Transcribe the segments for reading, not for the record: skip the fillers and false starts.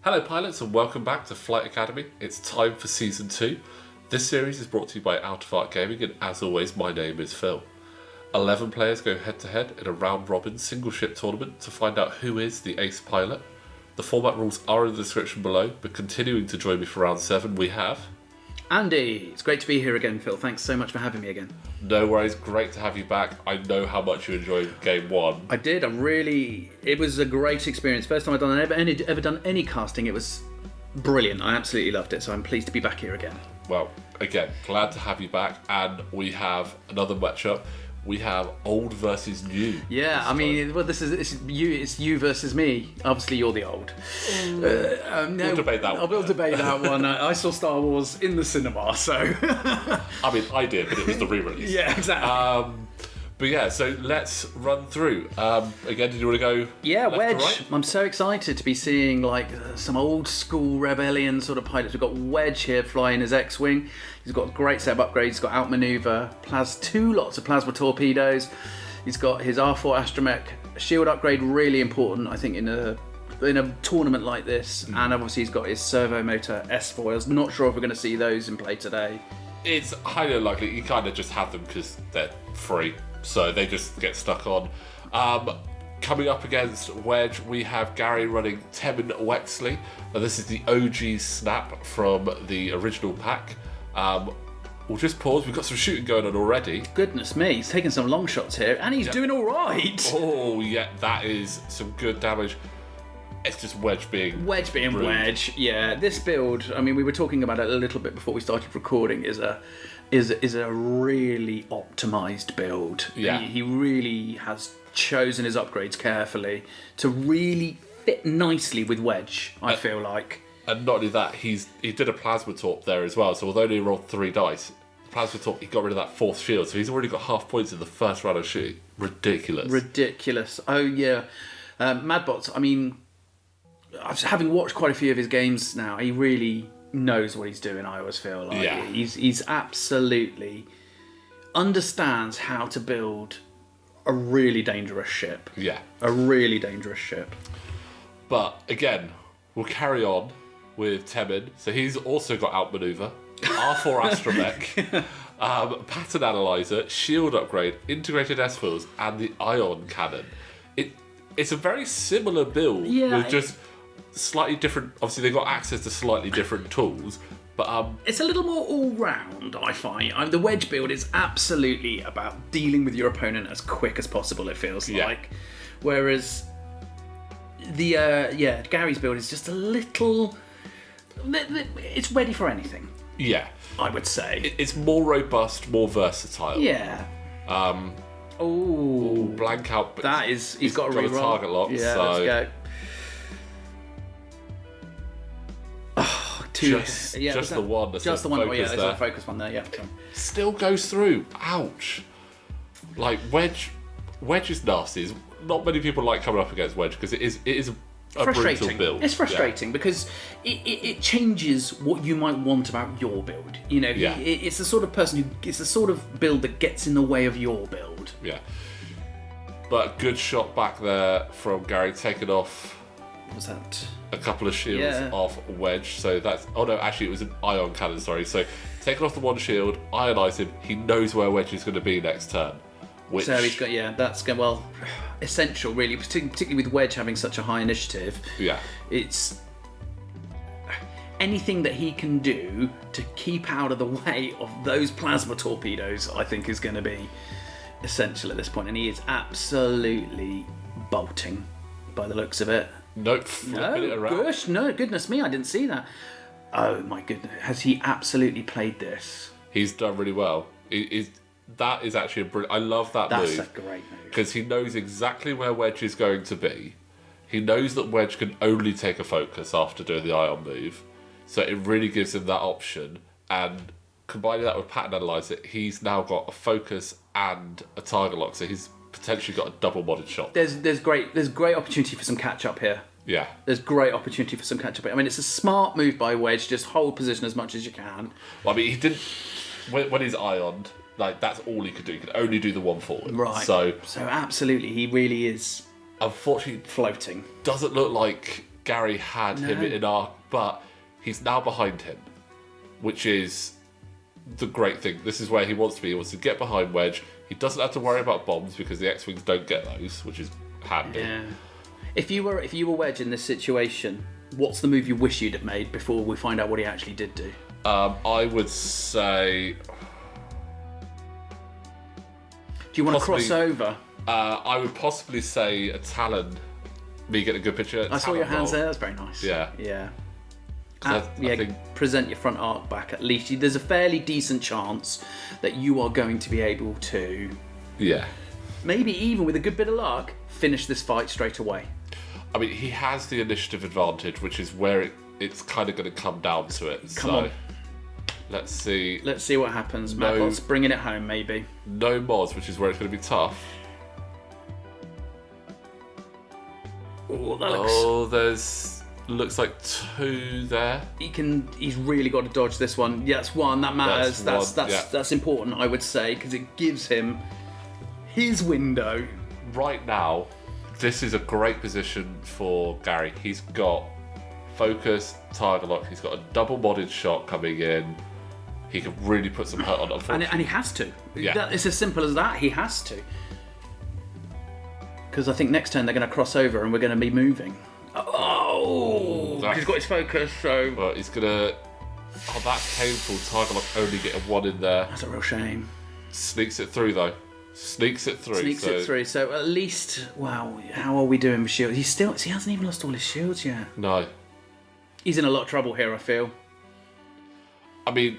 Hello pilots and welcome back to Flight Academy. It's time for Season 2. This series is brought to you by Out of Art Gaming, and as always my name is Phil. 11 players go head to head in a round robin single ship tournament to find out who is the ace pilot. The format rules are in the description below, but continuing to join me for round 7 we have... Andy, it's great to be here again, Phil. Thanks so much for having me again. No worries, great to have you back. I know how much you enjoyed Game 1. I did. It was a great experience. First time I've ever done any casting. It was brilliant. I absolutely loved it, so I'm pleased to be back here again. Well, again, glad to have you back, and we have another matchup. We have old versus new. Yeah, I mean, well, it's you versus me. Obviously, you're the old. We'll debate that one. We'll debate that one. I saw Star Wars in the cinema, so... I mean, I did, but it was the re-release. Yeah, exactly. But yeah, so let's run through. Again, did you want to go? Yeah, left Wedge. to right? I'm so excited to be seeing some old school rebellion sort of pilots. We've got Wedge here flying his X-wing. He's got a great set of upgrades. He's got outmaneuver, lots of plasma torpedoes. He's got his R4 astromech shield upgrade, really important, I think, in a tournament like this. And obviously, he's got his servo motor S foils. Not sure if we're going to see those in play today. It's highly unlikely. You kind of just have them because they're free. So they just get stuck on. Coming up against Wedge, we have Gary running Temin Wexley. Now, this is the OG snap from the original pack. We'll just pause. We've got some shooting going on already. Goodness me, he's taking some long shots here, and he's doing all right. Oh, yeah, that is some good damage. It's just Wedge being rude. Wedge. Yeah, this build, I mean, we were talking about it a little bit before we started recording, is a really optimized build. Yeah. He really has chosen his upgrades carefully to really fit nicely with Wedge, I feel like. And not only that, he did a plasma torp there as well. So although he rolled 3 dice, the plasma torp, he got rid of that 4th shield. So he's already got half points in the first round of shooting. Ridiculous. Oh yeah. Madbots, I mean, having watched quite a few of his games now, he really knows what he's doing. I always feel like he's absolutely understands how to build a really dangerous ship. Yeah, a really dangerous ship. But again, we'll carry on with Temin. So he's also got outmaneuver, R4 astromech, pattern analyzer, shield upgrade, integrated S-foils, and the ion cannon. It's a very similar build with just slightly different. Obviously, they've got access to slightly different tools, but it's a little more all-round. I find the Wedge build is absolutely about dealing with your opponent as quick as possible. It feels like, whereas the Gary's build is just a little. It's ready for anything. Yeah, I would say it's more robust, more versatile. Yeah. Blank out. But that is, he's got a reroll. Target lock. Yeah, so. let's go. Just the one. Just the one. Oh yeah, there's a focus one there. Yeah. Still goes through. Ouch. Like Wedge is nasty. Not many people like coming up against Wedge because it is a brutal build. It's frustrating because it changes what you might want about your build. You know, it's the sort of person it's the sort of build that gets in the way of your build. Yeah. But good shot back there from Gary, taking off. What was that? A couple of shields off Wedge. So that's... Oh no, actually it was an ion cannon, sorry. So taking off the one shield, ionize him. He knows where Wedge is going to be next turn. So he's got... Yeah, that's... Well, essential really, particularly with Wedge having such a high initiative. Yeah. It's... Anything that he can do to keep out of the way of those plasma torpedoes, I think is going to be essential at this point. And he is absolutely bolting by the looks of it. Nope, flipping it around. Goodness me, I didn't see that. Oh my goodness, has he absolutely played this? He's done really well. That is actually a brilliant... I love that move. That's a great move. Because he knows exactly where Wedge is going to be. He knows that Wedge can only take a focus after doing the ion move. So it really gives him that option. And combining that with pattern analyzer, he's now got a focus and a target lock. So he's potentially got a double modded shot. There's great opportunity for some catch up here. Yeah. There's great opportunity for some catch up here. I mean, it's a smart move by Wedge. Just hold position as much as you can. Well, I mean, he didn't. when he's ironed, like that's all he could do. He could only do the one forward. Right. So absolutely, he really is unfortunately floating. doesn't look like Gary had him in arc, but he's now behind him, which is the great thing. This is where he wants to be. He wants to get behind Wedge. He doesn't have to worry about bombs because the X-Wings don't get those, which is handy. Yeah. If you were Wedge in this situation, what's the move you wish you'd have made before we find out what he actually did do? I would say... Do you want to cross over? I would possibly say a Talon. Me getting a good picture. I saw your hands there. That's very nice. Yeah. Yeah. I think... present your front arc back at least. There's a fairly decent chance that you are going to be able to... Yeah. Maybe even with a good bit of luck, finish this fight straight away. I mean, he has the initiative advantage, which is where it's kind of going to come down to it. Come on. Let's see. Let's see what happens. Madbots bringing it home, maybe. No mods, which is where it's going to be tough. Oh, that looks... there's... Looks like 2 there. He's really got to dodge this one. Yeah, that's one. That matters. That's important, I would say, because it gives him his window. Right now, this is a great position for Gary. He's got focus, target lock. He's got a double modded shot coming in. He can really put some hurt on, unfortunately. And he has to. Yeah. It's as simple as that. He has to. Because I think next turn they're going to cross over and we're going to be moving. He's got his focus, so... But he's going to... Oh, that's painful. Target lock only getting 1 in there. That's a real shame. Sneaks it through, though. Sneaks it through. So at least... Wow, how are we doing with shields? He hasn't even lost all his shields yet. No. He's in a lot of trouble here, I feel. I mean...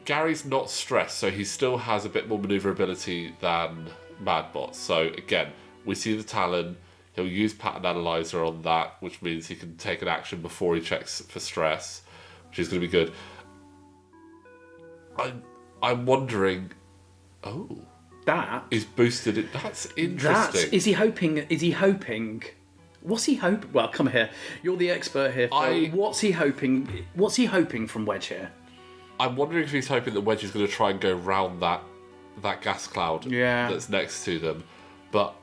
Gary's not stressed, so he still has a bit more manoeuvrability than Madbots. So, again, we see the Talon... He'll use pattern analyzer on that, which means he can take an action before he checks for stress, which is going to be good. I'm wondering. Oh, that is boosted. That's interesting. Is he hoping? What's he hoping? Well, come here. You're the expert here, Phil. What's he hoping? What's he hoping from Wedge here? I'm wondering if he's hoping that Wedge is going to try and go round that gas cloud that's next to them, but.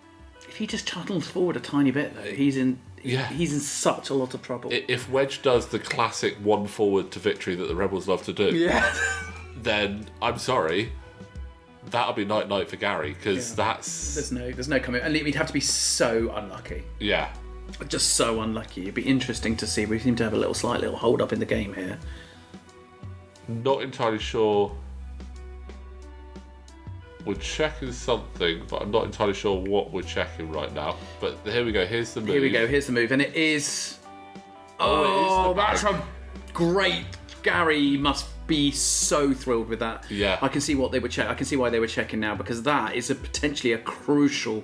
If he just chuttles forward a tiny bit, though, he's in such a lot of trouble. If Wedge does the classic one forward to victory that the Rebels love to do, then I'm sorry, that'll be night for Gary, because that's... There's no coming... And he'd have to be so unlucky. Yeah. Just so unlucky. It'd be interesting to see. We seem to have a slight little hold up in the game here. Not entirely sure... We're checking something, but I'm not entirely sure what we're checking right now. But here we go. Here's the move. Here's the move. And it is... Oh, that's a great... Gary must be so thrilled with that. Yeah. I can see what they were checking. I can see why they were checking now, because that is potentially a crucial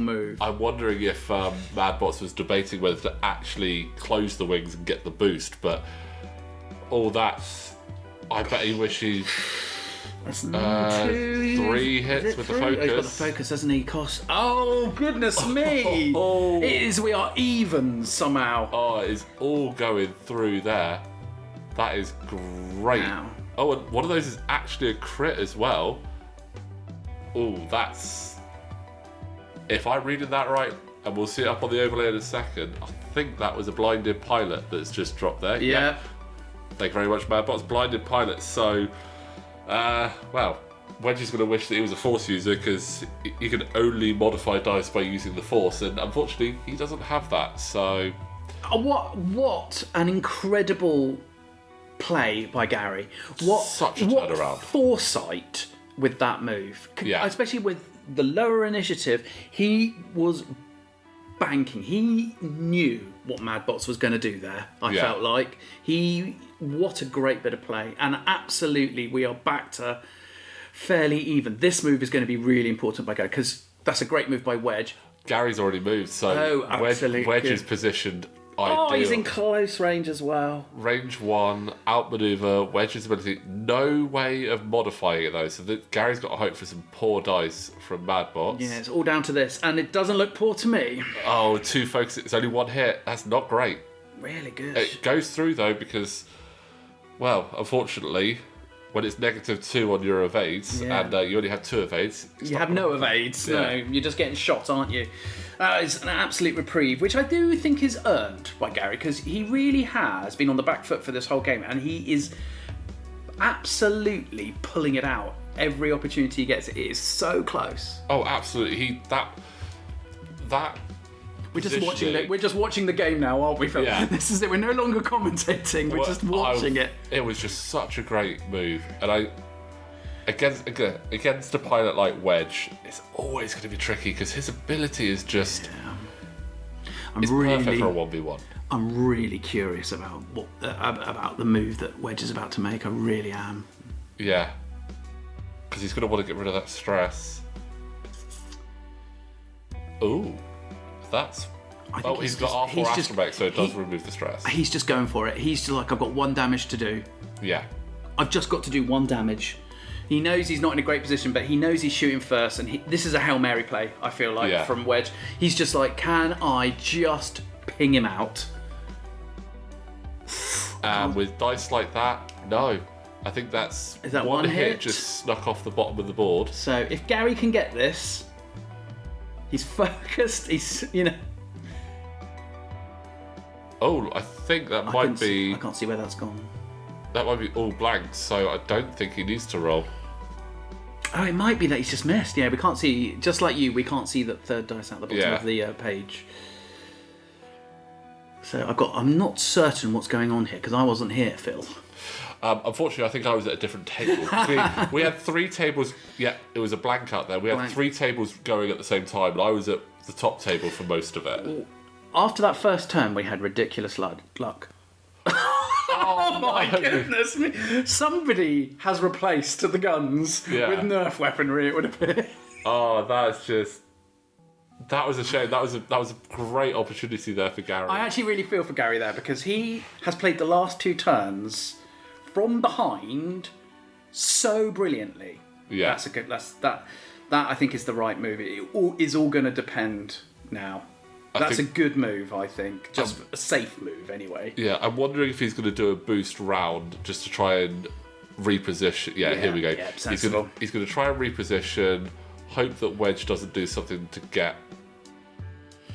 move. I'm wondering if Madbots was debating whether to actually close the wings and get the boost, but all that's... I bet he wishes... That's 3 hits with the focus. Oh, he's got the focus, hasn't he? Oh, goodness me! We are even somehow. Oh, it is all going through there. That is great. Wow. Oh, and one of those is actually a crit as well. Oh, that's... If I'm reading that right, and we'll see it up on the overlay in a second, I think that was a blinded pilot that's just dropped there. Yeah. Thank you very much, Madbots. Blinded pilot, so... well, Wedge is going to wish that he was a Force user because he can only modify dice by using the Force, and unfortunately, he doesn't have that. So, what an incredible play by Gary! Such a turnaround. Foresight with that move, especially with the lower initiative. He was banking. He knew what Madbots was going to do there. I felt like what a great bit of play. And absolutely, we are back to fairly even. This move is going to be really important by Gary, because that's a great move by Wedge. Gary's already moved, so Wedge is positioned ideal. Oh, he's in close range as well. Range 1, outmaneuver, Wedge's ability. No way of modifying it, though. So Gary's got to hope for some poor dice from Madbots. Yeah, it's all down to this. And it doesn't look poor to me. Oh, 2 focus. It's only 1 hit. That's not great. Really good. It goes through, though, because... Well, unfortunately, when it's -2 on your evades, and you only have 2 evades. You have no evades. Yeah. No, you're just getting shot, aren't you? It's an absolute reprieve, which I do think is earned by Gary, because he really has been on the back foot for this whole game, and he is absolutely pulling it out every opportunity he gets. It is so close. Oh, absolutely. That. We're just watching the game now, aren't we, Phil? Yeah. This is it. We're no longer commentating. We're just watching it. It was just such a great move, and against a pilot like Wedge, it's always going to be tricky because his ability is just it's perfect for a 1v1. I'm really curious about about the move that Wedge is about to make. I really am. Yeah, because he's going to want to get rid of that stress. Ooh. He's got R4 Astromech, so it does remove the stress. He's just going for it. He's just like, I've got 1 damage to do. Yeah. I've just got to do 1 damage. He knows he's not in a great position, but he knows he's shooting first, and this is a Hail Mary play, I feel like, from Wedge. He's just like, can I just ping him out? With dice like that, no. I think that's is that one hit just snuck off the bottom of the board. So if Gary can get this, he's focused, Oh, I think that might be... I can't see where that's gone. That might be all blanks, so I don't think he needs to roll. Oh, it might be that he's just missed. Yeah, we can't see, just like you, we can't see the third dice out the bottom of the page. So I'm not certain what's going on here, because I wasn't here, Phil. Unfortunately, I think I was at a different table. we had 3 tables. Yeah, it was a blank out there. We had 3 tables going at the same time, and I was at the top table for most of it. After that first turn, we had ridiculous luck. Oh my goodness me! Somebody has replaced the guns with Nerf weaponry, it would appear. Oh, that was a shame. That was a great opportunity there for Gary. I actually really feel for Gary there, because he has played the last 2 turns from behind so brilliantly. Yeah, that I think is the right move. It is all going to depend now. That's a good move, I think. Just a safe move, anyway. Yeah, I'm wondering if he's going to do a boost round just to try and reposition. Yeah, here we go. Yeah, he's going to try and reposition, hope that Wedge doesn't do something to get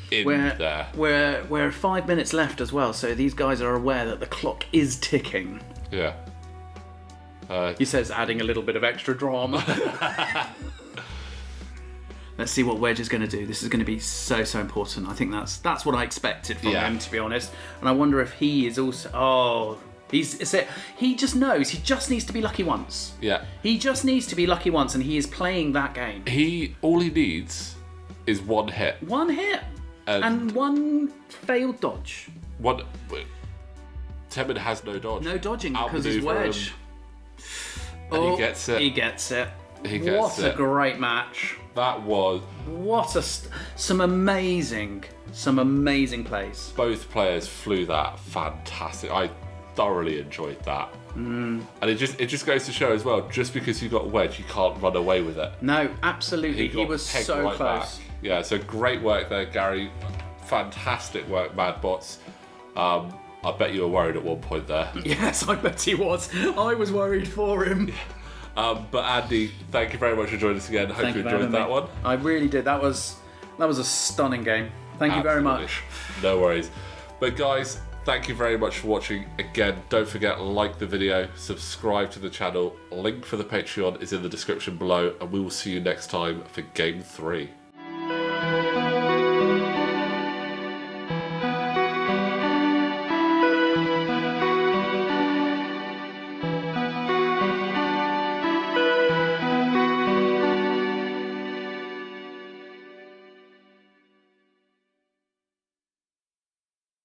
in there. We're 5 minutes left as well, so these guys are aware that the clock is ticking. Yeah. He says, adding a little bit of extra drama. Let's see what Wedge is going to do. This is going to be so important. I think that's what I expected from him, to be honest. And I wonder if he is also... he just knows. He just needs to be lucky once. Yeah. He just needs to be lucky once, and he is playing that game. All he needs is 1 hit. 1 hit. And 1 failed dodge. Temid has no dodge. No dodging because he's Wedge. And he gets it. He gets it. What a great match. That was... some amazing plays. Both players flew that fantastic. I thoroughly enjoyed that. And it just goes to show as well, just because you got Wedge, you can't run away with it. No, absolutely. He was so close. Back. Yeah, so great work there, Gary. Fantastic work, Madbots. I bet you were worried at one point there. Yes, I bet he was. I was worried for him. But Andy, thank you very much for joining us again. Hope you enjoyed that one. I really did. That was a stunning game. Thank you very much. No worries. But guys, thank you very much for watching. Again, don't forget, like the video, subscribe to the channel. Link for the Patreon is in the description below, and we will see you next time for Game 3.